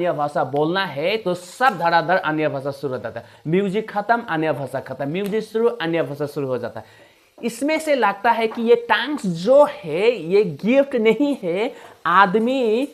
अन्य भाषा बोलना है तो सब धड़ाधड़ अन्य भाषा शुरू हो जाता है। म्यूजिक खत्म, अन्य भाषा खत्म, म्यूजिक शुरू, अन्य भाषा शुरू हो जाता है। इसमें से लगता है कि ये टंग्स जो है ये गिफ्ट नहीं है। आदमी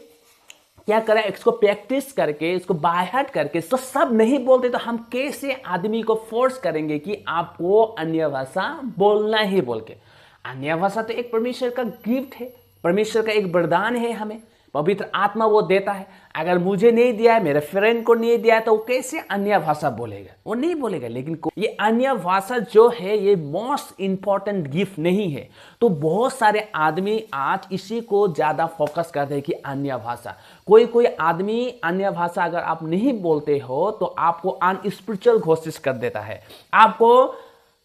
क्या करें, इसको प्रैक्टिस करके, इसको बाय हार्ट करके तो सब नहीं बोलते, तो हम कैसे आदमी को फोर्स करेंगे कि आपको अन्य भाषा बोलना ही बोल के। अन्य भाषा तो एक परमेश्वर का गिफ्ट है, परमेश्वर का एक वरदान है, हमें पवित्र आत्मा वो देता है। अगर मुझे नहीं दिया है, मेरे फ्रेंड को नहीं दिया है, तो वो कैसे अन्य भाषा बोलेगा? वो नहीं बोलेगा। लेकिन ये अन्य भाषा जो है ये मोस्ट इंपॉर्टेंट गिफ्ट नहीं है। तो बहुत सारे आदमी आज इसी को ज्यादा फोकस करते हैं कि अन्य भाषा। कोई कोई आदमी अन्य भाषा अगर आप नहीं बोलते हो तो आपको अनस्पिरिचुअल घोषित कर देता है, आपको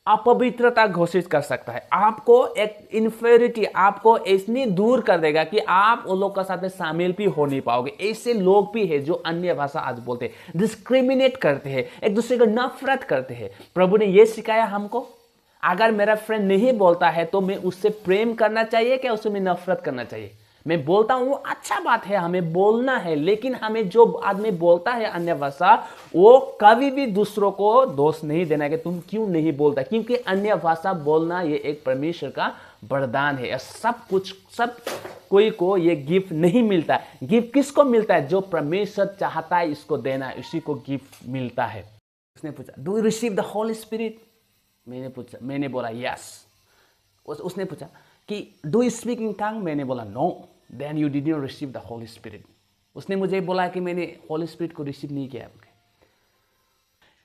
अपवित्रता घोषित कर सकता है, आपको एक इन्फेरिटी, आपको इतनी दूर कर देगा कि आप उन लोग के साथ में शामिल भी हो नहीं पाओगे। ऐसे लोग भी हैं जो अन्य भाषा आज बोलते हैं, डिस्क्रिमिनेट करते हैं, एक दूसरे को नफरत करते हैं। प्रभु ने यह सिखाया हमको, अगर मेरा फ्रेंड नहीं बोलता है तो मैं उससे प्रेम करना चाहिए क्या उससे मैं नफरत करना चाहिए? मैं बोलता हूं वो अच्छा बात है, हमें बोलना है, लेकिन हमें जो आदमी बोलता है अन्य भाषा वो कभी भी दूसरों को दोष नहीं देना कि तुम क्यों नहीं बोलता, क्योंकि अन्य भाषा बोलना ये एक परमेश्वर का वरदान है। सब कोई को ये गिफ्ट नहीं मिलता है। गिफ्ट किसको मिलता है? जो परमेश्वर चाहता है इसको देना, इसी को गिफ्ट मिलता है। उसने पूछा do you receive the Holy Spirit? मैंने बोला यस। उसने पूछा कि do you speak in tongue? मैंने बोला no. Then you did not receive the Holy Spirit. उसने मुझे बोला कि मैंने होली स्पिरिट को रिसीव नहीं किया।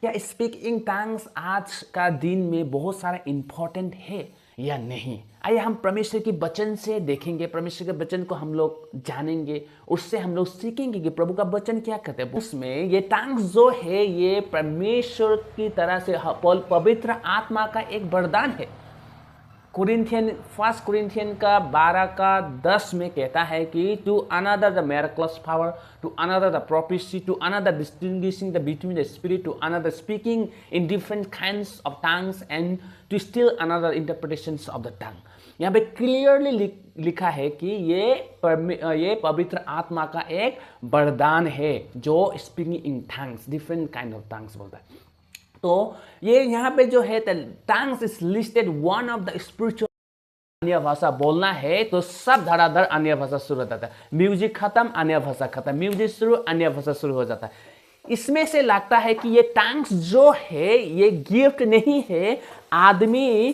क्या स्पीक इन टंग्स आज का दिन में बहुत सारा इंपॉर्टेंट है या नहीं? आइए हम परमेश्वर के वचन से देखेंगे, परमेश्वर के वचन को हम लोग जानेंगे, उससे हम लोग सीखेंगे कि प्रभु का वचन क्या कहते हैं। उसमें ये टंग्स जो है ये परमेश्वर की तरह से पवित्र आत्मा का एक वरदान है। फर्स्ट कुरिन्थियन का 12 का 10 में कहता है कि to another the miraculous power, to another the prophecy, to another distinguishing the between the spirit, to another speaking in different kinds of tongues and to still another interpretations of the tongue. यहाँ पे clearly लिखा है कि ये पवित्र आत्मा का एक वरदान है जो speaking in tongues, different kind of tongues बोलता है। तो ये यहाँ पे जो है tongues is listed one of the spiritual. अन्य भाषा बोलना है तो सब धड़ाधड़ अन्य भाषा शुरू हो जाता है। म्यूजिक खत्म, अन्य भाषा खत्म, म्यूजिक शुरू, अन्य भाषा शुरू हो जाता है। इसमें से लगता है कि ये टंग्स जो है ये गिफ्ट नहीं है। आदमी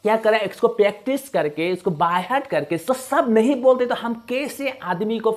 क्या करें, इसको प्रैक्टिस करके, इसको बाय हार्ट करके तो सब नहीं बोलते, तो हम कैसे आदमी को